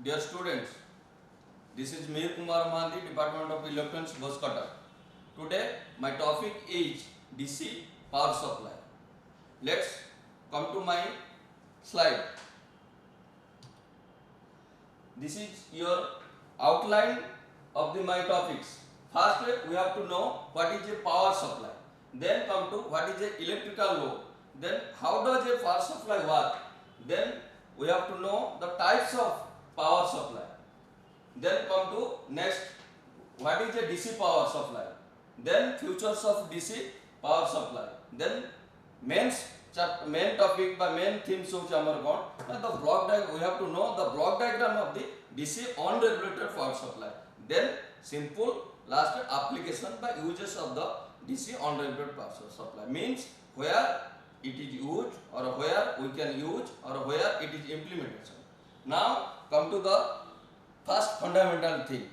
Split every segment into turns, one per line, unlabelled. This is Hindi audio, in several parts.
Dear students, this is Mir Kumar Mahanti, Department of Electronics, Bhoskata. Today my topic is DC power supply. Let's come to my slide. This is your outline of my topics. First we have to know what is a power supply. Then come to what is a electrical load. Then how does a power supply work. Then we have to know the types of power supply. Then come to next, what is a DC power supply. Then features of DC power supply. Then main topic by main themes of our God. The block diagram, we have to know the block diagram of the DC unregulated power supply. Then simple last application by uses of the DC unregulated power supply, means where it is used or where we can use or where it is implementation. Now come to the first fundamental thing.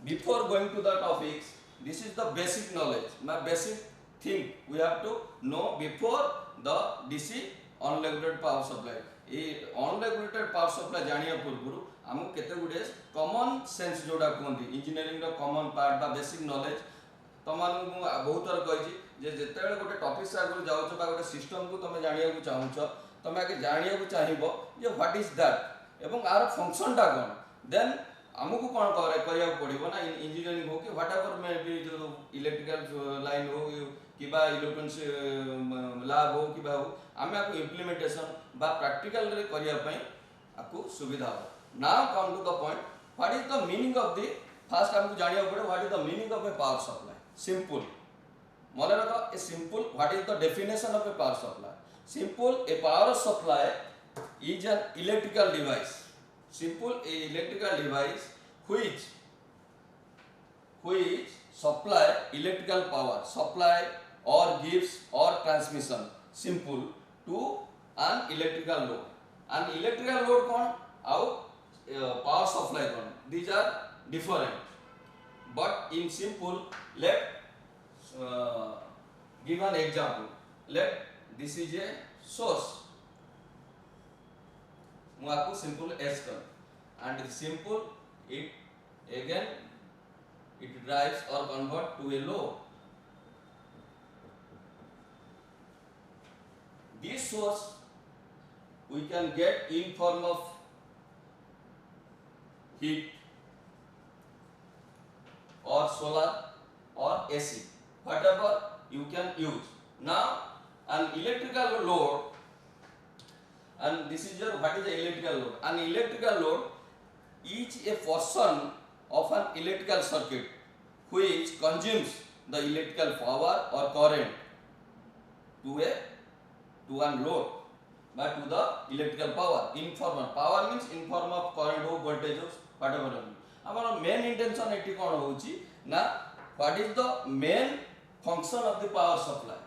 Before going to the topics, this is the basic knowledge. My basic thing we have to know before the DC unregulated power supply. ये unregulated power supply जानिया पूर्व आमको केते गुडे कॉमन सेंस जोड़ा कहते इंजीनियरिंग रो कॉमन पार्ट बा बेसिक नॉलेज तमान को बहुत थर कहि जे जेते गोटे टॉपिक से आगु जाउछ बा गोटे सिस्टम को तमे जानिया को चाहुछ तमे आगे जानिया को चाहिबो जे व्हाट इज दैट एवं आर फंक्शन टा कोन देन हमको कोन करिया पड़िबो ना इंजीनियरिंग हो कि व्हाट एवर मे बी जो इलेक्ट्रिकल लाइन हो किबा इलेक्ट्रॉनिक्स लैब हो किबा हो आमे आपको इंप्लीमेंटेशन बा प्रैक्टिकल रे करिया पई आपको सुविधा हो. Now come to the point, what is the meaning of the first हमको जानिया पड़े what is the meaning of a power supply. Simple मन रख a simple what is the definition of a power supply. Simple a power supply is an electrical device. Simple, a electrical device which supply electrical power, supply or gives or transmission simple to an electrical load. An electrical load कौन और power supply कौन, these are different. But in simple, let give an example. Let this is a source. मैं आपको सिंपल एस कर and simple it again it drives और convert to a load. This source we can get in form of heat और सोलर और AC whatever you can use. Now an electrical load, and this is your what is the electrical load. An electrical load is a portion of an electrical circuit which consumes the electrical power or current to one load but to the electrical power in form of power means in form of current or voltage or whatever. Our main intention eighty कौन होची ना what is the main function of the power supply.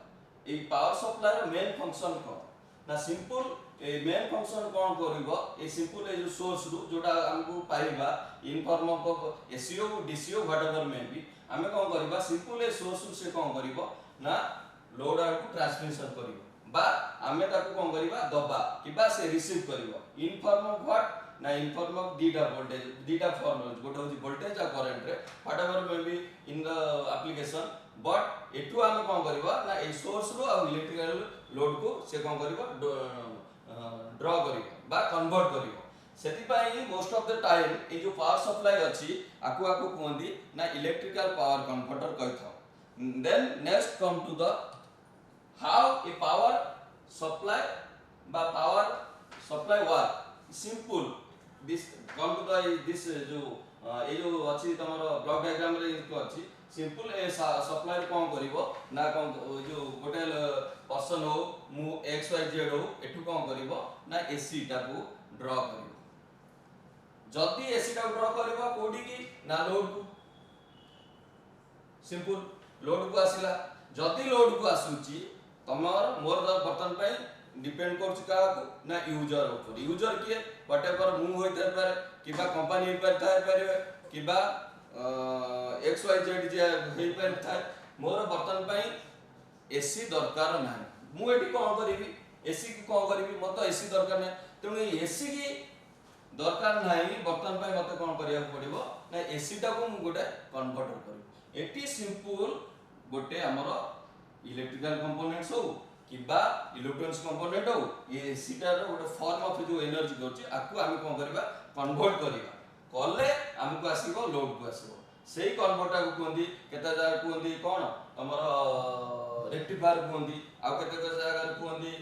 A power supply row main function कौन ना सिंपल ए मेन फंक्शन कौन करिवो ए सिंपल ए जो सोर्स रु जोटा हमको पाइबा इन फॉर्म ऑफ एसीओ डीसीओ व्हाटएवर मे बी हमें कौन करिबा सिंपल ए सोर्स रु से कौन करिवो ना लोड आउट ट्रांसमिशन करिवो बा हमें ताको कौन करिबा दबा किबा से रिसीव करिवो इन फॉर्म ऑफ व्हाट ना इन फॉर्म ऑफ डीटा वोल्टेज डीटा फॉर्म गोटे होची वोल्टेज आ करंट रे whatever may be in the application but एटू हमें कौन करिबा ना ए सोर्स रु आ इलेक्ट्रिकल लोड को से कौन करिबा ड्रॉ करिवो बा कन्वर्ट करिवो. सेति पई मोस्ट ऑफ द टाइम ए जो पावर सप्लाई अछि आकु आकु कोंदी ना इलेक्ट्रिकल पावर कन्वर्टर कहथौ. Then next come to the how a power supply बा power supply work. Simple this come to the this जो ए जो अछि तमरो ब्लॉक डायग्राम रे इनको अछि सिंपल ए सप्लाई कौन करिवो ना कौन जो गोटे पर्सन हो मु एक्स वाई जेड हो एठू कौन करिवो ना एसी टा को ड्रॉ करिवो. जदी एसी टा ड्रॉ करिवो कोडी की ना लोड को सिंपल लोड को आसिला. जदी लोड को आसुची तमर मोर बर्तन पई डिपेंड करछ का ना यूजर ऊपर. यूजर किए व्हाटएवर मु होइते पारे किबा कंपनी होई पारे पारे किबा एक्स वाई जेड जे हेई पारे था मोर बर्तन पई एसी दरकार ना मु एटी कोन करिवि एसी को कोन करिवि मत एसी दरकार नै तेणु एसी की दरकार नहीं बर्तन पे मते कोन करिया पड़िबो ना एसी टा को मु गोटे कन्वर्टर करिवो एटी सिंपल गोटे हमर इलेक्ट्रिकल कंपोनेंट्स हो किबा इलेक्ट्रॉनिक्स कंपोनेंट हो ये एसी टा रो गोटे फॉर्म ऑफ जो एनर्जी करछि आकु हम कोन करबा कन्वर्ट करबा कले हमको आसीबो लोड को आसीबो सेही कन्वर्टर को कहंदी केता जगह कहंदी कोन हमर रेक्टिफायर कहंदी आ केते जगह कहंदी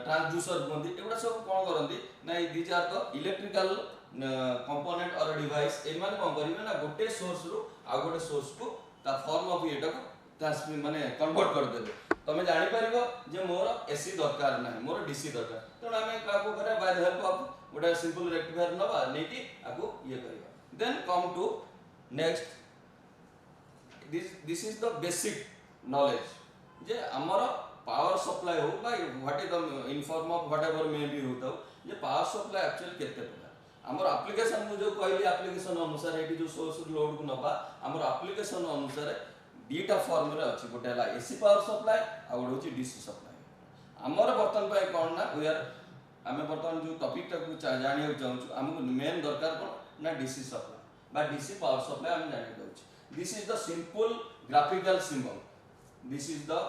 ट्रांसड्यूसर कहंदी एगुडा सब कोन करंदी ना these are the electrical component और डिवाइस ए माने कोन करिवे ना गोटे सोर्स रु आ गोटे सोर्स को ता फॉर्म ऑफ एटा को ट्रांसमिट माने कन्वर्ट कर देबे तमे जानि परिबो जे मोर एसी दरकार नै मोर डीसी दरकार तो हमें काको करे बाय द हेल्प ऑफ गोटे सिंपल रेक्टिफायर नबा नेकी आको ये करिवा then come to next this is the basic knowledge जे हमर पावर सप्लाई हो बा what is the in form of whatever may be होता हो ये पावर सप्लाई एक्चुअली केते प्रकार हमर एप्लीकेशन मु जो कहली एप्लीकेशन अनुसार एटी जो सोर्स लोड को नबा हमर एप्लीकेशन अनुसार दीटा फॉर्म रे अछि गोटे हला एसी पावर सप्लाई आ गोटे होछि डीसी सप्लाई हमर बर्तन पाए कोन ना वी आर हमें बर्तन जो टॉपिक टा को जानियो चाहू हमको मेन दरकार कोन ना डीसी सप्लाई बा डीसी पावर सप्लाई हम जानि दउछि this is the simple graphical symbol this is the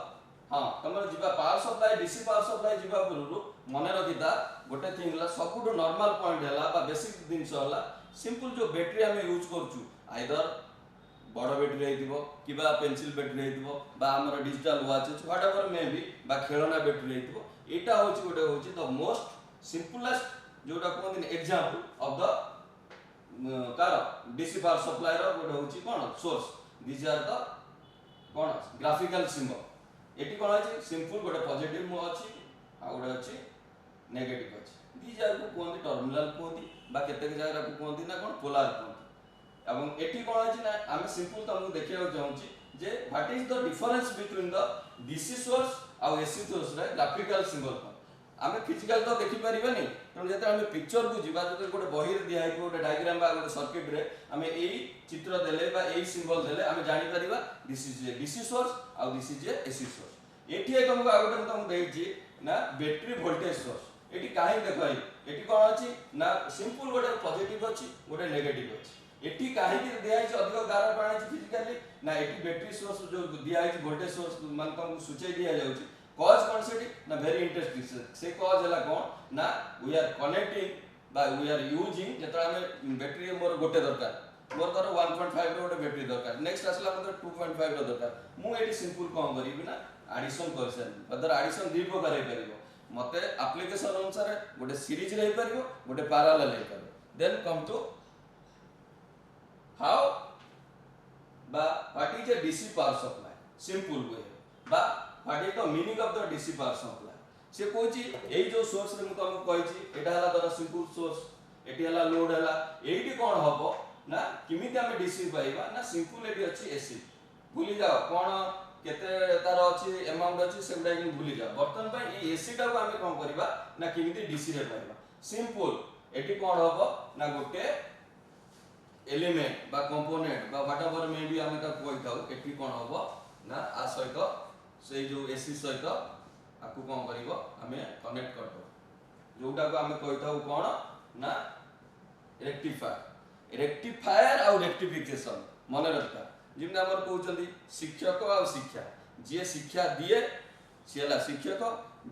हाँ तमर जिबा power supply DC power supply जिबा पुरु मने रखिता गोटे थिंग ला सबुटो नॉर्मल पॉइंट हैला बा बेसिक दिनस होला सिंपल जो बैटरी हम यूज करछु आइदर बड़ बैटरी हेतिबो किबा पेंसिल बैटरी हेतिबो बा हमर digital watch whatever may be बा खेलना बैटरी हेतिबो एटा होछि गोटे होछि द मोस्ट सिंपलेस्ट जोटा कोन example of the car DC power supply रो गोटे होछि कोन सोर्स दिस आर द कोन ग्राफिकल सिंबल एटी कोन अछि सिंपल गोटे पॉजिटिव मो अछि आ गोटे अछि नेगेटिव अछि दी जाय को कोन टर्मिनल कोंदी बा केते के जाय को कोंदी ना कोन पोलर कोंदी एवं एटी कोन अछि ना हम सिंपल तमु देखियो चाहूची जे what is the difference between the DC source आ एसी सोर्स रे ग्राफिकल सिंबल आमे फिजिकल तो देखि परिबे नै त जेते हम पिक्चर को जिबा जते गोटे बही रे दिया है गोटे डायग्राम बा गोटे सर्किट रे हमें एई चित्र देले बा एई सिंबल देले हमें जानि परिबा this is a DC source आ this is a AC source एठी एक हमको आगोटे हम तुमको देछि ना बैटरी वोल्टेज सोर्स एठी काहे देखै एठी कोन अछि ना सिंपल गोटे पॉजिटिव अछि गोटे नेगेटिव अछि एठी काहे कि दिया है अधिक गारा पाणी अछि फिजिकली ना एठी बैटरी सोर्स जो दिया है वोल्टेज सोर्स मान तुमको सूचय दिया जाउछि कॉज कौन सेटी ना वेरी इंटरेस्टिंग से कॉज हला कौन ना वी आर कनेक्टिंग बा वी आर यूजिंग जेतरा हमें बैटरी मोर गोटे दरकार मोर तर 1.5 रो गोटे बैटरी दरकार नेक्स्ट असला मतलब 2.5 रो दरकार मु एटी सिंपल कोन करिबि ना एडिशन कर सर अदर एडिशन दी प्रकार हे परिबो मते एप्लीकेशन अनुसार गोटे सीरीज रे परिबो गोटे पैरेलल हे परिबो देन कम टू हाउ बा what is a DC power supply simple way बा what is the meaning of the DC power supply से कोची एई जो सोर्स रे मु तुमको कहिची एटा हला दर सिंपल सोर्स एटी हला लोड हला एटी कोन हबो ना किमिति हम डीसी पाइबा ना सिंपल एटी अछि एसी भूली जाओ कोन केते तार अछि अमाउंट अछि सेगुडा कि भूली जाओ बर्तन पय ए एसी टा को हम कोन करबा ना किमिति डीसी रे पाइबा सिंपल एटी कोन हबो ना गोटे एलिमेंट बा कंपोनेंट बा व्हाटएवर मे बी हम ता कोइ थाउ एटी कोन हबो ना आ सहित से जो एसी सहित आकु कोन करिवो हमें कनेक्ट करबो जोटा को हमें कहि थाउ कोन ना रेक्टिफायर और रेक्टिफिकेशन मन रखता जिमने हमर कहउचंदी शिक्षक और शिक्षा जे शिक्षा दिए सेला शिक्षक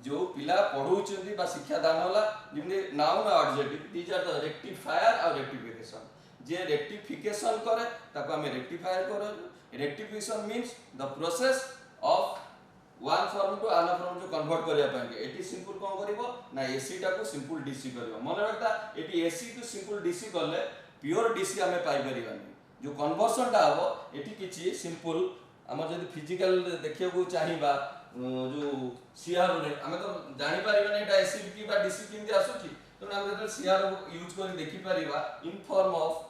जो पिला पढौचंदी बा शिक्षा दान होला जिमने noun adjective these are the rectifier और रेक्टिफिकेशन जे रेक्टिफिकेशन करे ताको हमें रेक्टिफायर करो rectification means the process of one form to another form जो कन्वर्ट करिया पाए एटी सिंपल कोन करिवो ना एसी टा को सिंपल डीसी करिवो मन रखता एटी एसी टू सिंपल डीसी करले प्योर डीसी हमें पाई परिबानी जो कन्वर्सन टा हबो एटी किछि सिंपल हमर जदी फिजिकल देखियो को चाहिबा जो सीआर रे हमें तो जानि परिबानी एटा एसी की बा डीसी किंदी आसुची तो हम जदि सीआर यूज करी देखि परिबा इन फॉर्म ऑफ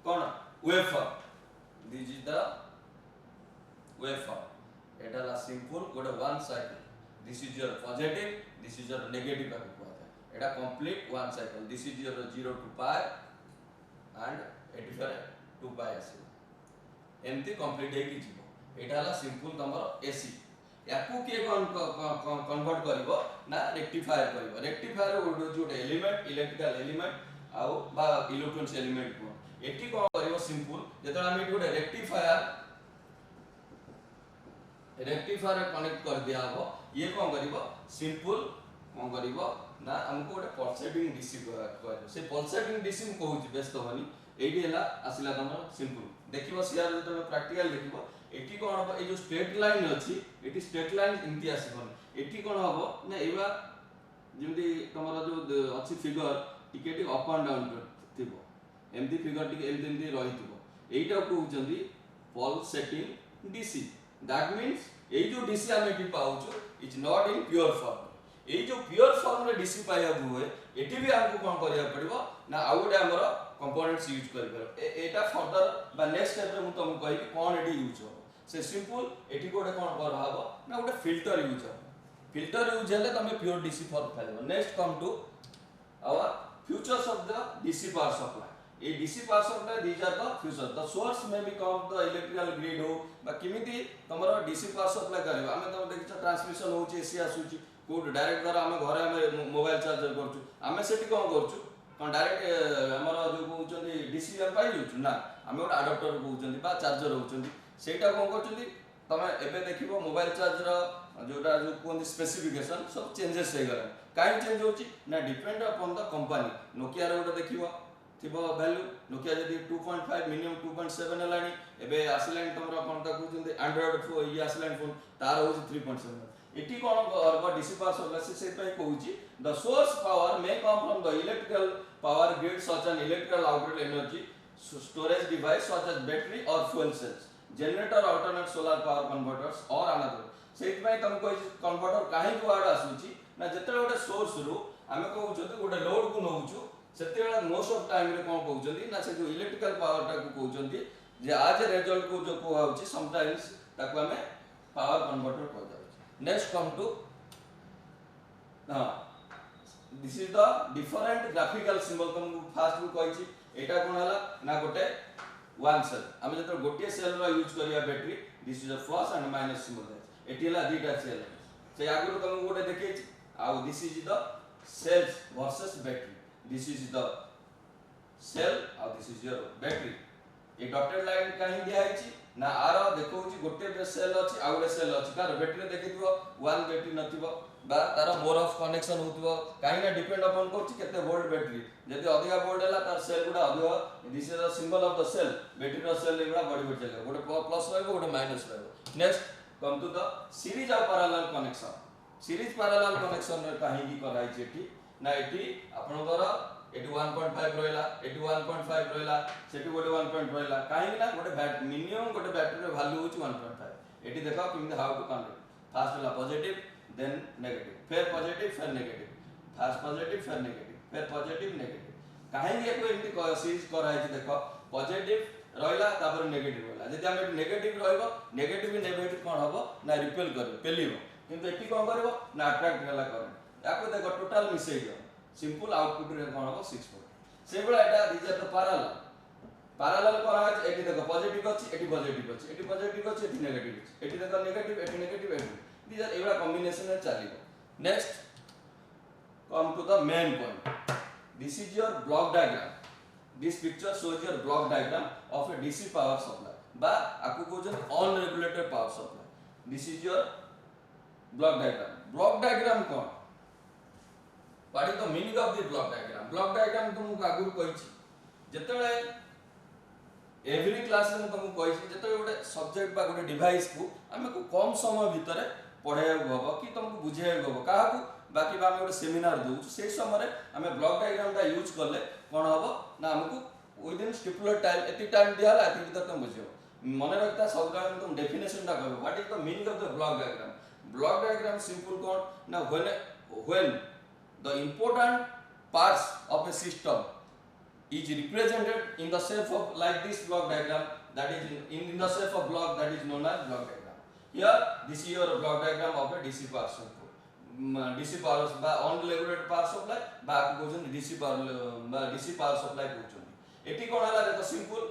कोन waveform this is the waveform एटा ला सिंपल गोटे one cycle this is your positive this is your negative का कहता एटा complete one cycle this is your 0 to pi and 85 two pi आसी एमती कंप्लीट हे कि जीवो एटा ला सिंपल तमर एसी याकू के कन्वर्ट करिवो ना रेक्टिफायर करिवो रेक्टिफायर जो एलिमेंट इलेक्ट्रिकल एलिमेंट आउ बा इलेक्ट्रॉनिक्स एलिमेंट को एटी कोन करिवो सिंपल जेतरा हम एटी गोटे रेक्टिफायर कनेक्ट कर दिया हो ये कौन करिवो सिंपल कौन करिवो ना हमको गोटे पल्सेटिंग डीसी कहजो से पल्सेटिंग डीसी हम कहूची व्यस्त होनी एडी हला आसिला तमर सिंपल देखिबो सियार जतो प्रैक्टिकल देखिबो एटी कोन हो ए जो स्ट्रेट लाइन अछि एटी स्ट्रेट लाइन इनती आसीबो एटी कोन हो ना एबा जेमति तमर जो अछि फिगर टिके अप एंड डाउन थिबो एमती फिगर टिके एमती रहिथिबो एटा कहउचंदी pulsating DC that means a जो डीसी हम एटी पाउछु is not in pure form a जो प्योर फॉर्म रे डीसी पाया हुए एटी भी हमको कोन करिया पड़िबो ना आउ गोटे हमर कंपोनेंट्स यूज करि पर एटा फर्दर बा नेक्स्ट स्टेप रे मु तुमको कहि कोन एटी यूज हो से सिंपल एटी गोटे कोन कर हबो ना गोटे फिल्टर यूज हो फिल्टर यूज हेले तमे प्योर डीसी फॉर्म पाइबो next come to our features of the DC power supply a DC power supply these are the features the source may be come the electrical grid हो बा किमिति तमरो डीसी पावर सप्लाई करबो हमें तम देखिछ ट्रांसमिशन होची एसी आसुची कोड डायरेक्ट द्वारा हमें घरे हमें मोबाइल चार्जर करछु हमें सेठी कोन करछु कोन डायरेक्ट हमर जो कहउचंदी डीसी हम पाइ जछु ना हमें गोटे अडाप्टर कहउचंदी बा चार्जर होउचंदी सेटा कोन करचंदी तमे एबे देखिबो मोबाइल चार्जर जोटा जो कोन स्पेसिफिकेशन सब चेंजेस हे गला काई चेंज होची ना depend upon the company Nokia रे गोटे देखिबो थिबो वैल्यू नोकिया जदी 2.5 मिनिमम 2.7 हलानी एबे आसिलाइन तमरा कोन ता कहउचंदी एंड्रॉइड फोन ये आसिलाइन फोन तार होची 3.7 एटी कोन करबो डीसी पावर सप्लाई से पई कहउची the source power may come from the electrical power grid such an electrical output energy storage device such as battery or fuel cells generator alternate solar power converters or another set पई तुम कोइ कन्वर्टर काहे को वर्ड आसुची ना जते गोटे सोर्स रु हमें कहउछते गोटे लोड को नउछु सेते बेला मोस्ट ऑफ टाइम रे कोन कहउचंदी ना से जो इलेक्ट्रिकल पावर टा को कहउचंदी जे आज रिजल्ट को जो कहउची समटाइम्स ताको हमें पावर कन्वर्टर कह जाउची next come to this is the different graphical symbol तुम फास्ट को कहिची एटा कोन हला ना गोटे वन सेल हम जतो गोटे सेल रा यूज करिया battery this is a plus and minus symbol एटी हला दीटा सेल से आगु तुम गोटे देखेची आ this is the cells versus battery this is the cell आ this is your battery a dotted line काहे दिया हैची ना आरो देखौची गोटे सेल अछि आ गोटे सेल अछि कार बैटरी देखिथिबो वन बैटरी नथिबो बा तार मोर ऑफ कनेक्शन होतिबो काहे ना डिपेंड अपॉन करछि केते वोल्ट बैटरी जदी अधिका वोल्ट हला तार सेल गुडा अधिक this is the symbol of the cell battery रो सेल एगुडा बडी बडी चले गोटे प्लस रहबो गोटे माइनस रहबो next come to the series of parallel connection series parallel connection रे काहे की कराई छै एठी ना एठी आपनकर एटी 1.5 रहला एटी 1.5 रहला सेठी गोटे 1.5 रहला काहे ना गोटे मिनिमम गोटे बैटरी रे वैल्यू होची 1.5 एठी देखो किंद हाउ टू कनेक्ट फर्स्ट वाला पॉजिटिव देन नेगेटिव फिर पॉजिटिव फिर नेगेटिव फर्स्ट पॉजिटिव फिर नेगेटिव फिर पॉजिटिव नेगेटिव काहे ये को एमती सीरीज कराई छै देखो पॉजिटिव रहला तापर नेगेटिव रहला जदी हम नेगेटिव रहबो नेगेटिव नेगेटिव कोन हबो ना रिपेल करबो पेलिबो किंतु एठी कोन करबो ना अट्रैक्ट होला करे याको देखो टोटल मिसै दियो सिंपल आउटपुट रे कोन हबो 6 वोल्ट से बेला एटा दिस तो पैरेलल करा है एठी देखो पॉजिटिव अछि एठी पॉजिटिव अछि एठी पॉजिटिव अछि एठी नेगेटिव अछि एठी देखो नेगेटिव एठी नेगेटिव एठी दिस आर एवरा कॉम्बिनेशन रे चलिबो next come to the main point this is your block diagram this picture shows your block diagram of a DC power supply बा आकु कोजन unregulated power supply this is your block diagram कोन what is the meaning of the block diagram तुमको आगु कहिछि जतले एवरी क्लास में तुमको कहिछि जतले गोटे सब्जेक्ट बा गोटे डिवाइस को हमें को कम समय भीतर पढ़ाया होबो कि तुमको बुझाया होबो काहाकू बाकी बा हम गोटे सेमिनार दउ से समय हमें ब्लॉक डायग्राम दा यूज करले कोन हबो ना हमको विद इन स्टिपुलेट टाइम एती टाइम दियाला एती भीतर तुम बुझियो मने रखता सब गान तुम डेफिनेशन दा कहबो what is the meaning of the block diagram simple कोन ना when the important parts of a system is represented in the shape of like this block diagram that is in the shape of block that is known as block diagram. Here this is your block diagram of a DC power supply DC power by unregulated power supply by goes DC power supply कहउछन एठी कोन हला देखो सिंपल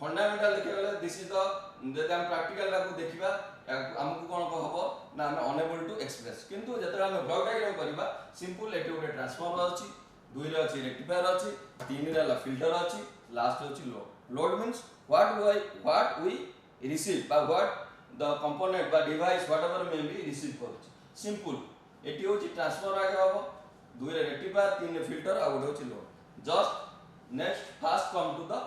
फंडामेंटल देखे गले दिस इज द जदि हम प्रैक्टिकल को देखिबा हमकु कोन कहबो ना हम अनेबल टू एक्सप्रेस किंतु जतरा हम ब्लॉक डायग्राम करबा सिंपल एठी गोटे ट्रांसफार्मर अछि 2 रे अछि रेक्टिफायर अछि 3 रे ला फिल्टर अछि लास्ट अछि load load means what we receive by what the component by device whatever may be receive କରୁଛି सिंपल एटी होची ट्रांसफर आगे हबो 2 रे रेक्टिफायर 3 रे फिल्टर आ गोटे होची load just next first come to the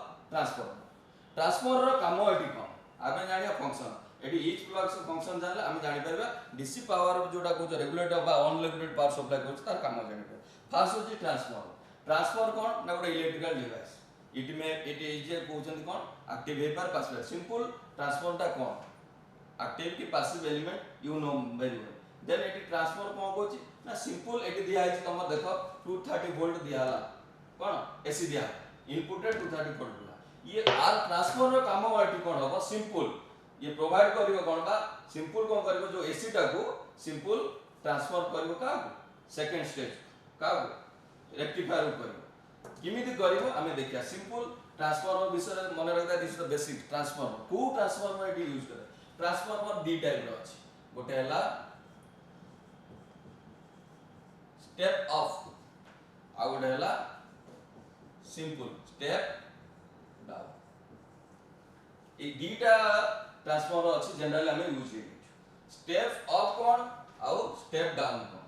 transformer रो काम एटी कम आमे जानिया फंक्शन एटी ईच प्लग फंक्शन जानले आमे जानि परबा डीसी पावर जोटा को रेगुलेटर बा अनरेगुलेटेड पावर सप्लाई करछ तार काम जानि परबा फास्ट होची ट्रांसफर कोन ना गोटे इलेक्ट्रिकल डिवाइस इट इज जे कहउछन कोन एक्टिव वेपर पासिव सिंपल ट्रांसफर ता कोन एक्टिव की passive element you know very well then एटी ट्रांसफर कोन कहउची ना सिंपल एटी दिया है तुम देखो 230 वोल्ट दिया हला कोन एसी दिया इनपुट रे 230 वोल्ट दिया ये आर ट्रांसफर रो काम एटी कोन होबो सिंपल ये प्रोवाइड करिवो कोन बा सिंपल कोन करिवो जो एसी टा को सिंपल ट्रांसफर करिवो का सेकंड स्टेज का रेक्टिफायर करिवो किमिति करिवो हमें देखिया सिंपल ट्रांसफार्मर विषय मन रखता दिस द बेसिक ट्रांसफार्मर को ट्रांसफार्मर एटी यूज करे ट्रांसफार्मर दी टाइप रो अछि गोटे हला स्टेप अप आ गोटे हला सिंपल स्टेप डाउन ए दीटा ट्रांसफार्मर अछि जनरली हमें यूज करियो स्टेप अप कोन आ स्टेप डाउन कोन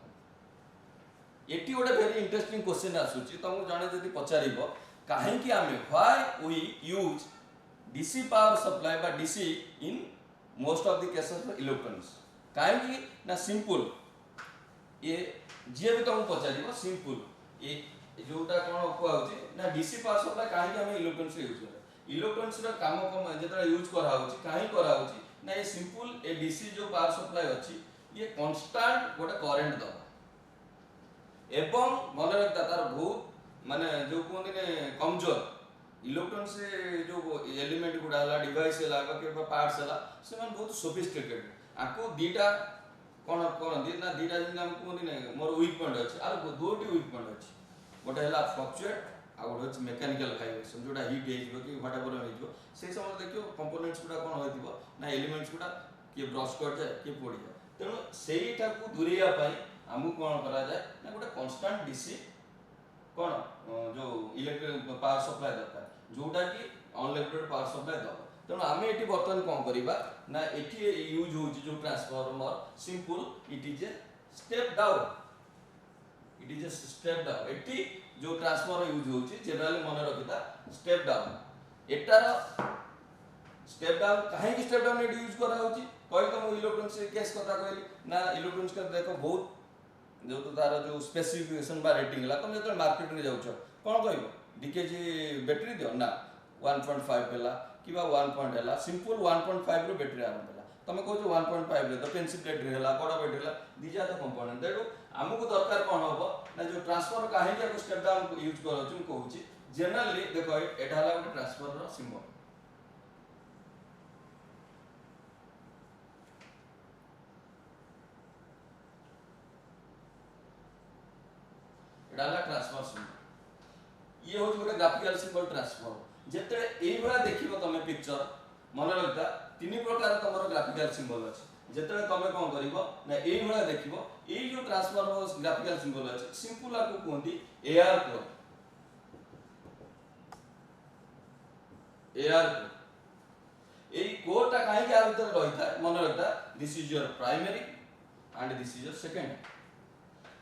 एटी गोटे वेरी इंटरेस्टिंग क्वेश्चन आसुची तुमको जाने जदी पचारिबो काहे कि हमें why we use DC power supply बा DC in most of the cases of electronics काहे कि ना सिंपल ये जे भी तुमको पचारिबो सिंपल ये जोटा कोन कहउची ना डीसी पावर सप्लाई काहे कि हमें इलेक्ट्रॉनिक्स यूज करे इलेक्ट्रॉनिक्स रो काम कम जेतरा यूज करा होची काहे करा होची ना ये सिंपल ए डीसी जो पावर सप्लाई अछि ये कांस्टेंट गोटे करंट दबा एवं मन रखता तार बहुत माने जो कहते ने कमजोर इलेक्ट्रॉनिक्स से जो एलिमेंट गुडा हला डिवाइस हला के पार्ट्स हला से मन बहुत सोफिस्टिकेटेड आको दीटा कोन ना दीटा जिन हम कहते ने मोर वीक पॉइंट अछि आर दोटी वीक पॉइंट अछि गोटे हला फ्लक्चुएट आ गोटे अछि मैकेनिकल फाइब्रेशन जोटा हीट हेजबो कि व्हाटएवर हेजबो से समय देखियो कंपोनेंट्स गुडा कोन होइतिबो ना एलिमेंट्स गुडा के ब्रश कर जाय के पड़ी जाय तेनो सेईटा को दूरिया पाई हमु कोन करा जाय ना गोटे कांस्टेंट डीसी कोन जो इलेक्ट्रिक पावर सप्लाई दरकार जोटा कि अनरेगुलेटेड पावर सप्लाई दबो तेनो आमे एटी बर्तन कोन करिबा ना एटी यूज होची जो transformer simple it is a step down eighty जो ट्रांसफार्मर यूज होची जनरली मन रखिता स्टेप डाउन एटार स्टेप डाउन काहे कि स्टेप डाउन एटी यूज करा होची कहि तो मो इलेक्ट्रॉनिक्स केस कथा कहली ना इलेक्ट्रॉनिक्स का देखो बहुत जो तो तार जो स्पेसिफिकेशन बा रेटिंग ला तुम जतो मार्केट में जाउछ कोन कहइबो डीकेजी बैटरी दियो ना 1.5 पेला किबा 1 हला सिंपल 1.5 रो बैटरी आरंभ हला तमे कहू 1.5 रे तो पेंसिल बैटरी हला बड़ा बैटरी हला दीजा तो कंपोनेंट देखो हमको दरकार कोन होबो ना जो ट्रांसफर काहे कि स्टेप डाउन यूज करो छु कहूची जनरली देखो एटा हला ଗୋଟେ ट्रांसफर रो सिंबल डाला ट्रांसफर सिंबल ये हो गोटे ग्राफिकल सिंबल ट्रांसफर जेते एई भला देखिबो तमे पिक्चर मन रखता तीन प्रकार तमरो ग्राफिकल सिंबल अछि जेते तमे कोन करिवो ना एई भला देखिबो एई जो ट्रांसफर ग्राफिकल सिंबल अछि सिंपल आकु कोंती एआर को एई कोटा काहे के आ भीतर रहिता मन रखता this is your primary and this is your secondary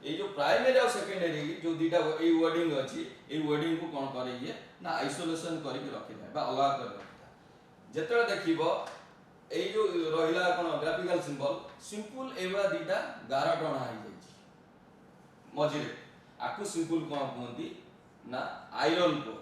ये जो प्राइमरी और सेकेंडरी जो दीटा ए वर्डिंग अछि ए वर्डिंग को कोन करिए ना आइसोलेशन करि के रखि बा अलग कर रखि जेतले देखिबो ए जो रहिला कोन ग्राफिकल सिंबल सिंपल एवा दीटा 11 टन आइ जाई छी मझिरे आकु सिंपल कोन कहंती ना आयरन को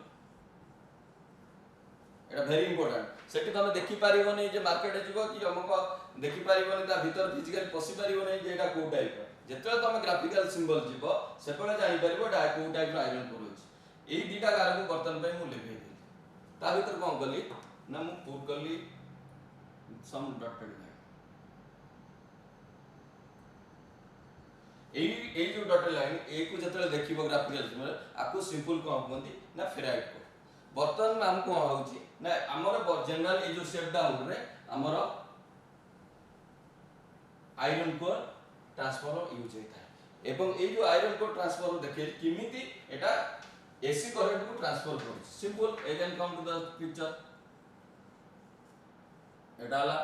एटा वेरी इंपोर्टेंट सेठी तमे देखि पारिबो नै जे मार्केट जिवो कि हमको देखि पारिबो नै ता भीतर फिजिकल पसि पारिबो नै जे एटा को टाइप जेतले तमे ग्राफिकल सिंबल जिवो सेपळे जानि पारिबो डा को टाइप रो आयरन को होछि एई दीटा कार को बर्तन पे मु लेबे ता भीतर कोन करली ना मु पुट करली सम डॉटेड लाइन एई जो डॉटेड लाइन ए को जेतले देखिबो ग्राफिकल सिंबल आकु सिंपल कोन कहंती ना फेराइट को बर्तन में हमको होछि ना हमर जनरल ए जो शेप डाउन रे हमर आयरन को ट्रांसफार्मर यूज होता है एवं ये जो आयरन को ट्रांसफर देखे किमिति एटा एसी करंट को ट्रांसफर कर simple again come to the picture एटा हला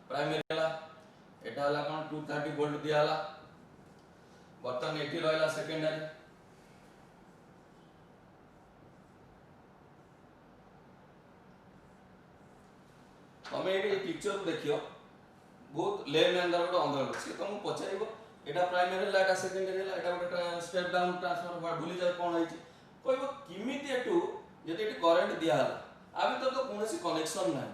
प्राइमरी हला एटा हला कोन 230 वोल्ट दिया हला बर्तन एठी रहला सेकेंडरी तमे ये पिक्चर को देखियो बहुत लेम अंदर गोटे अंदर से तुम पचारिबो एटा प्राइमरी ला एटा सेकेंडरी ला एटा गोटे स्टेप डाउन ट्रांसफर भूली जाय कोन होई छी कहबो किमिति एटू जदि एटी करंट दिया हला आबे तो कोनोसी कनेक्शन नै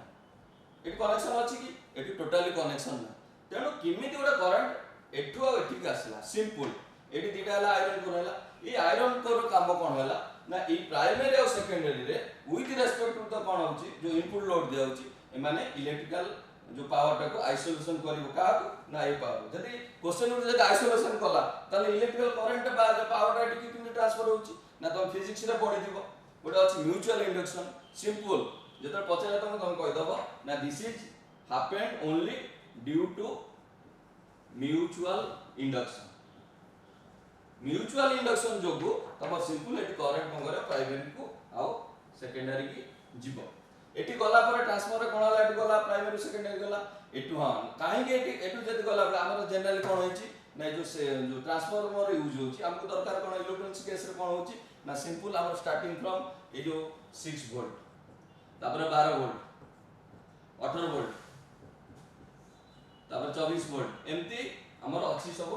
एटी कनेक्शन अछि कि एटी टोटली कनेक्शन नै तेनो किमिति गोटे करंट एठू आ एठी के आसला सिंपल एटी दिटा हला आयरन कोर हला ई आयरन कोर काम कोन हला ना ई प्राइमरी और सेकेंडरी रे विथ रेस्पेक्ट टू द कोन होची जो इनपुट लोड दिया होची एमाने इलेक्ट्रिकल जो पावर टा को आइसोलेशन करिवो का ना ए पावर जदि क्वेश्चन उ जदि आइसोलेशन कला ताले इलेक्ट्रिकल करंट बा पावर टा टिके किने ट्रांसफर होची ना तो फिजिक्स रे पढि दिबो गोटे अछि म्यूचुअल इंडक्शन सिंपल जेतर पछरे तुम कहि दबो ना this is happened only due to mutual induction mutual induction जोगु तम सिंपल एटी करंट मंगरे प्राइमरी को आउ सेकेंडरी की जीवो एटी गला पर ट्रांसफार्मर कोन हला एटी गला प्राइमरी सेकेंडरी गला एटू हां काहे के एटू जति गला हमर जनरली कोन होईची नै जो ट्रांसफार्मर यूज होची हमको दरकार कोन इलेक्ट्रॉनिक्स केस रे कोन होची ना सिंपल हमर स्टार्टिंग फ्रॉम ए जो 6 वोल्ट तापर 12 वोल्ट 18 वोल्ट तापर 24 वोल्ट एम्ति हमर अछि सब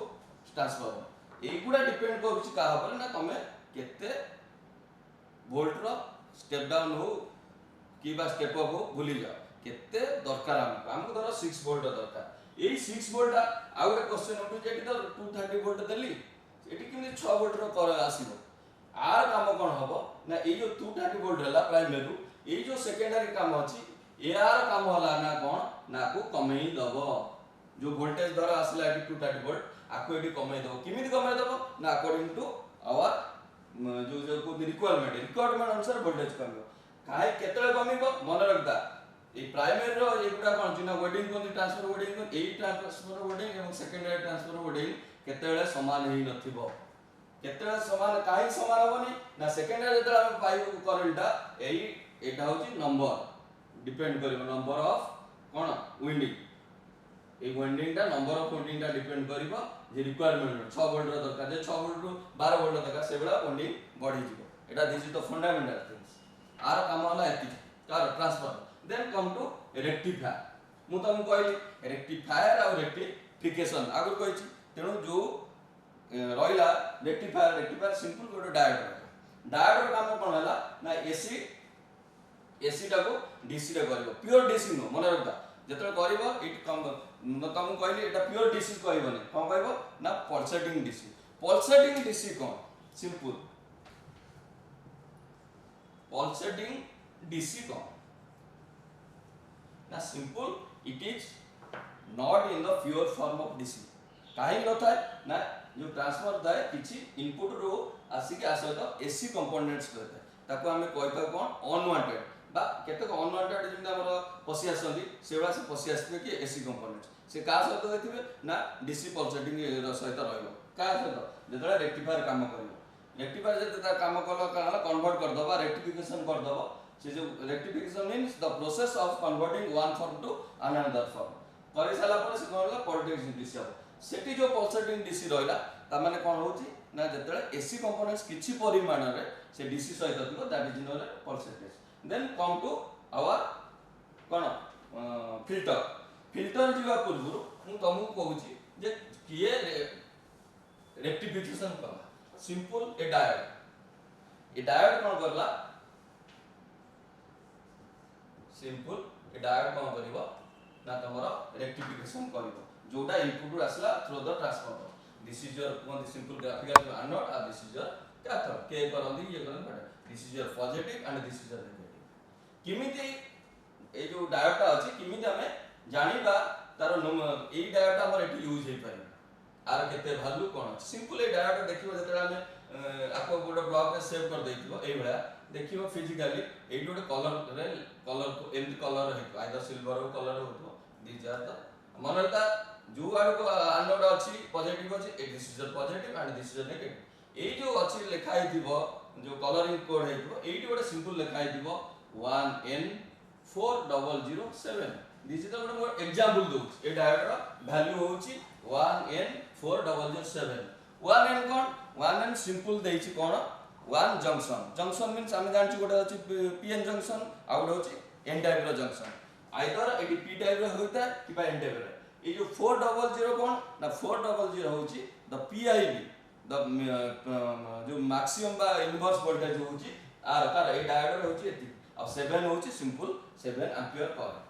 ट्रांसफार्मर एगुडा डिपेंड करूची का पर ना तमे केते वोल्ट रो स्टेप डाउन हो कि बा स्टेप अप हो भूली जाओ केते दरकार हमको धर 6 वोल्ट दरकार एई 6 वोल्ट आ ଗୋଟେ क्वेश्चन उठु जेटी तो 230 वोल्ट देली एटी किने 6 वोल्ट रो कर आसीबो आर काम कोन हबो ना एई जो 230 वोल्ट हला प्राइमरी एई जो सेकेंडरी काम अछि एआर काम हला ना कोन ना को कमेई दबो जो वोल्टेज द्वारा आसला एटी 230 वोल्ट आको एटी कमेई दबो किमिति कमेई दबो ना अकॉर्डिंग टू आवर जो को रिक्वायरमेंट अनुसार वोल्टेज कमियो काहे केतले कमिबो मन रखदा ए प्राइमरी रो एगुडा कोन चिना वेडिंग कोन ट्रांसफर वेडिंग एई ट्रांसफर वेडिंग एवं सेकेंडरी ट्रांसफर वेडिंग केतले समान हेई नथिबो केतले समान काहे समान होबनी ना सेकेंडरी जेतले हम पाइबो करंटटा एई एटा होची नंबर डिपेंड करिवो नंबर ऑफ कोन वाइंडिंग ए वाइंडिंग टा नंबर ऑफ वाइंडिंग टा डिपेंड करिवो जे रिक्वायरमेंट 6 वोल्ट रो दरकार जे 6 वोल्ट रो 12 वोल्ट दरकार सेबला वाइंडिंग बढ़ी जिवो एटा this is the fundamental things are काम होला एति कार transfer then come to rectifier मु तुम कहली रेक्टिफायर और रेक्टिफिकेशन आगु कहिछि तेनु जो रहिला रेक्टिफायर सिंपल गोटे डायोड रो काम कोन होला ना एसी टा को डीसी रे करबो प्योर डीसी नो मन रखदा जेतले करबो इट कम तुम कहली एटा प्योर डीसी कहबोनी कोन कहबो ना पल्सेटिंग डीसी कोन सिंपल पल्सेटिंग डीसी कोन ना simple it is not in the pure form of DC काहे न थाए ना जो ट्रांसफर थाए किछि इनपुट रो आसी के आसे तो एसी कंपोनेंट्स करते ताको हमें कहता कोन अनवांटेड बा केतक अनवांटेड जिंदा हमर पसी आसंदी सेवा से पसी आसबे कि एसी कंपोनेंट्स से का सहित देखिबे ना डीसी पल्सेटिंग रो सहित रहइबो का सहित जेतले रेक्टिफायर काम करिवो रेक्टिफायर जते ता काम करला काला कन्वर्ट कर दबा रेक्टिफिकेशन कर दबा से जो rectification means the process of converting one form to another form करि साला पर से कहला पॉलिटिक्स डीसी हो सेठी जो पल्सेटिंग डीसी रहला ता माने कोन होची ना जेतले एसी कंपोनेंट्स किछि परिमाण रे से डीसी सहित दिबो that is known pulsating then come to our कोन फिल्टर जीवा पूर्व मु तुमको कहूची जे किए रेक्टिफिकेशन कला सिंपल ए डायोड कोन करला सिंपल ए डायोड कोन करिवो ना तमरो रेक्टिफिकेशन करिवो जोटा इनपुट आसला through the transformer this is your cone simple graphical anode और दिस इज योर कैथोड के करंदी ये करन पड़े this is your positive and this is your negative किमिति ए जो डायोड ता अछि किमिति हमें जानिबा तार एई डायोड हमर एटी यूज हे पारे आर केते वैल्यू कोन सिंपल ए डायोड देखिबो जतरा हमें आपको गोटे ब्लॉक में सेव कर देइथिबो एई भला देखिबो फिजिकली एई गोटे कलर रे कलर को एम कलर हे आइदर सिल्वर कलर होतो दीज आर द मनरता जो आड़ को आनोड अच्छी पॉजिटिव अच्छी this is positive and this is negative एई जो अच्छी लिखा हिथिबो जो कलरिंग कोड हेतिबो एइटी गोटे सिंपल लिखा हिथिबो 1N4007 दिस इज गोटे एग्जांपल दोछ ए डायोड रो वैल्यू होची 1N4007 1N कोन 1N सिंपल देछि कोन 1 जंक्शन जंक्शन मींस हम जानछि गोटे अछि पीएन जंक्शन आ गोटे होछि एन टाइप रो जंक्शन आइदर एटी पी टाइप रो होता कि बा एन टाइप रो ए जो 400 कोन ना 400 होची द पीआईबी द जो मैक्सिमम बा इनवर्स वोल्टेज होची आर कार ए डायोड होची एति अब 7 होची सिंपल 7 एंपियर करंट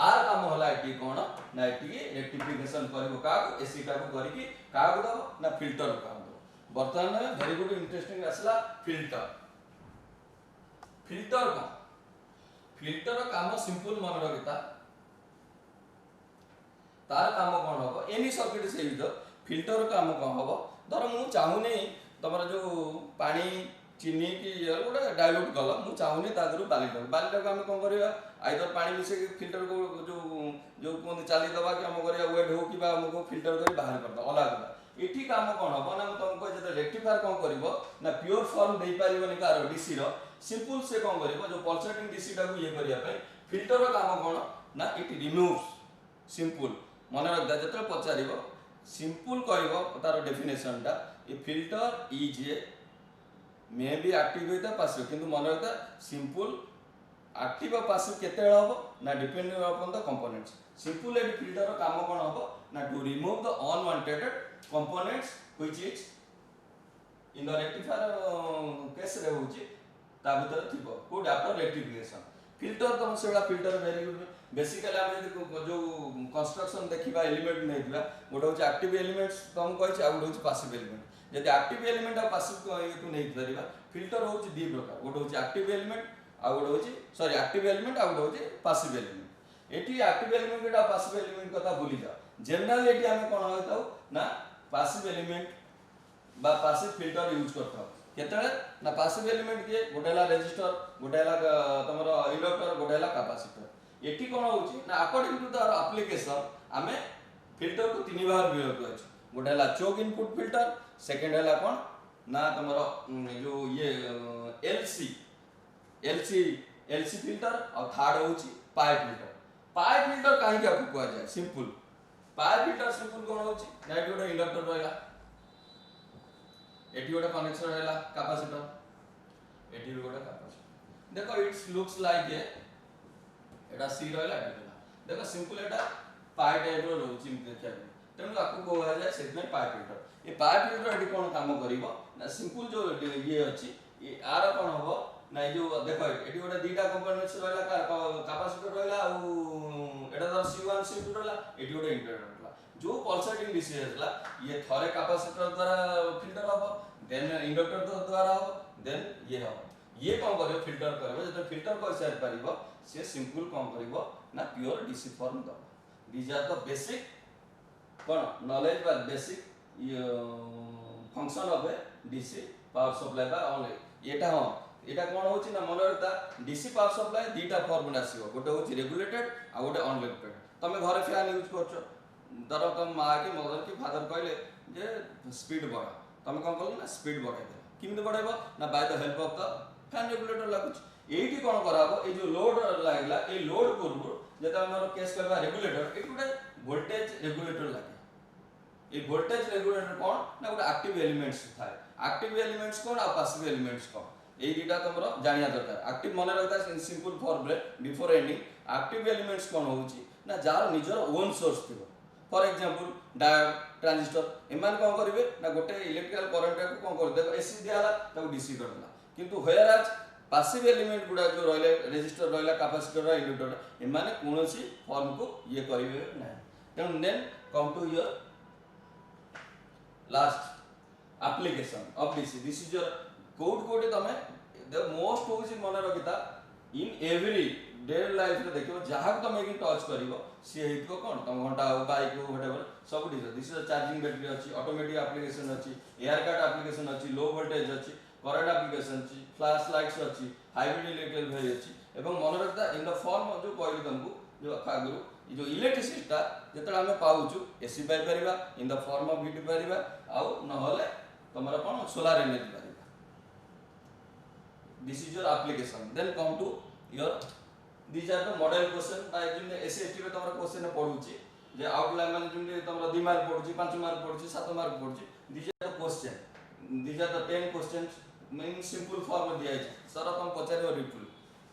आर काम होला एटी कोन ना एटी रेक्टिफिकेशन करबो का एसी का करिकि का दो ना फिल्टर का दो वर्तमान वेरी गुड इंटरेस्टिंग असला फिल्टर फिल्टर का फिल्टर काम सिंपल मन रखिता तार काम कोन हो एनी सर्किट से यूज फिल्टर काम कोन हो धर मु चाहुनी तमरा जो पानी चीनी की गोटे डाइल्यूट कल मु चाहुनी तादरू बालीटा को हम कोन करिया आइदर पानी मिसे फिल्टर को जो कोन चाली दबा कि हम करिया वेट हो कि बा हमको फिल्टर करी बाहर करदा अलग एठी काम कोन हो ना तुमको जते रेक्टिफायर कोन करिवो ना प्योर फॉर्म देई परिबो नि कार डीसी रो सिंपल से कोन करिवो जो पल्सेटिंग डीसी टा को ये करिया पे फिल्टर रो काम कोन ना इट रिमूव्स सिंपल मन रखदा जते पचारिबो सिंपल करिवो तार डेफिनेशन टा a filter is a may be active होता पासिव किंतु मन रखता सिंपल एक्टिव और पासिव केते हबो ना depending upon the components simple a filter काम कोन हबो ना to remove the unwanted components which is in the rectifier case रे होची ता भीतर थिबो कोड आफ्टर रेक्टिफिकेशन फिल्टर तो सेला फिल्टर वेरी गुड बेसिकली हम यदि जो कंस्ट्रक्शन देखिबा एलिमेंट नै दिबा गोटे होची एक्टिव एलिमेंट्स तो हम कहै छै आ गोटे होची पासिव एलिमेंट यदि एक्टिव एलिमेंट और पासिव को नहीं परिबा फिल्टर होची दी प्रकार गोटे होची एक्टिव एलिमेंट आ गोटे होची सॉरी एक्टिव एलिमेंट आ गोटे होची पासिव एलिमेंट एटी एक्टिव एलिमेंट आ पासिव एलिमेंट कथा भूली जा जनरल एटी हम कोन होताउ ना पासिव एलिमेंट बा पासिव फिल्टर यूज करता केतळे ना पासिव एलिमेंट के गोटेला रेजिस्टर गोटेला तमरो इंडक्टर गोटेला कैपेसिटर एटी कोन होची ना अकॉर्डिंग टू द एप्लीकेशन हमें फिल्टर को तीन बार विभाग अछि गोटेला चोक इनपुट फिल्टर सेकंड है कौन ना तुम्हारा जो ये एलसी फिल्टर और थर्ड होची पाई फिल्टर कहीं क्या कह जाए सिंपल पाई फिल्टर सिंपल कौन होची ना एटी गोटे इंडक्टर रहला एटी गोटे कनेक्शन रहला कैपेसिटर एटी गोटे कैपेसिटर देखो इट्स लुक्स लाइक ए एटा सी रहला देखो सिंपल एटा पाई टाइप रो होची देखिया तेणु आपको कोहा जाए सेगमेंट पाई फिल्टर ये पाई फिल्टर एटी कोन काम करिवो ना सिंपल जो ये अछि ये आर कोन हबो ना जो देखो एटी गोटे दीटा कंपोनेंट्स रहला कैपेसिटर रहला आ एटा दर C1 C2 रहला एटी गोटे इंडक्टर रहला जो पल्सेटिंग डीसी रहला ये थरे कैपेसिटर द्वारा फिल्टर हबो देन इंडक्टर द्वारा हबो देन ये हबो ये कोन करियो फिल्टर करबो जते फिल्टर कर साइड परिबो से सिंपल कोन करिवो ना प्योर डीसी फॉर्म दो दीज आर द बेसिक कौन नॉलेज बा basic function of a DC power supply बा ओनली एटा हो एटा कोन होची ना मन रखता डीसी पावर सप्लाई दीटा फॉर्म आसीबो गोटे होची रेगुलेटेड आ गोटे अनरेगुलेटेड तमे घरे फैन यूज करछो धर तुम मां के मदर के फादर कहले जे स्पीड बढ़ा तमे कोन कहलो ना स्पीड बढ़ाई दे किमिति बढ़ाइबो ना by the help of the fan regulator लागुच एटी कोन कराबो ए जो लोड लागला ए लोड पूर्व जेता हमर केस करबा रेगुलेटर एटी गोटे वोल्टेज रेगुलेटर लागे ये वोल्टेज रेगुलेटर कौन ना गोटे एक्टिव एलिमेंट्स थाए एक्टिव एलिमेंट्स कौन और पासिव एलिमेंट्स कौन ए दुटा तुमरो जानिया दरकार एक्टिव मन रखता सिंपल फॉर्म रे बिफोर एंडिंग एक्टिव एलिमेंट्स कौन होउची ना जार निजर ओन सोर्स थिबो फॉर एग्जांपल डायोड ट्रांजिस्टर एमान कौन करिवे ना गोटे इलेक्ट्रिकल करंट को कौन कर देखो एसी दियाला ताको डीसी कर देला किंतु व्हेयर एज पासिव एलिमेंट गुडा जो रहले रेजिस्टर रहला कैपेसिटर इंडक्टर एमाने कोनोसी फॉर्म को ये करिवे ना then come to your last application of DC this is your code तमे द मोस्ट होची मन रखिता इन एवरी डे लाइफ रे देखियो जहा तमे कि टच करिवो सी हेतु कोन तम घंटा हो बाइक हो व्हाटएवर सब दिस इज चार्जिंग बैटरी अछि ऑटोमेटिक एप्लीकेशन अछि एयर कट एप्लीकेशन अछि लो वोल्टेज अछि करंट एप्लीकेशन अछि फ्लैश लाइट्स अछि हाइब्रिड इलेक्ट्रिकल वेरी अछि एवं मन रखता इन द फॉर्म जो कहली तुमको जो आगु ये जो इलेक्ट्रिसिटीटा जतले आमे पाउछु एसी पाई परिबा in the form of heat परिबा आउ न होले तमरा कोन सोलार एनर्जी परिबा. This is your application. Then come to your these are the model question by जिन SST में तमरा क्वेश्चन पढुची जे आउटलाइन माने जिन तमरा 2 मार्क पढुची 5 मार्क पढुची 7 मार्क पढुची. These are the question. These are the 10 questions in simple form दिया है. सर तुम पचारे रिपुल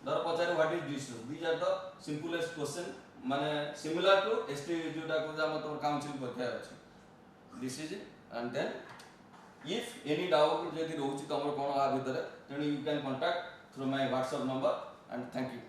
धर पचारे what is distance. These are the simplest question माने similar to ST जोटा को जाम तमर काउंसिल परीक्षा अछि. This is it. And then if any doubt जदि रहउची तमर कोन आ भितर then you can contact through my WhatsApp number and thank you.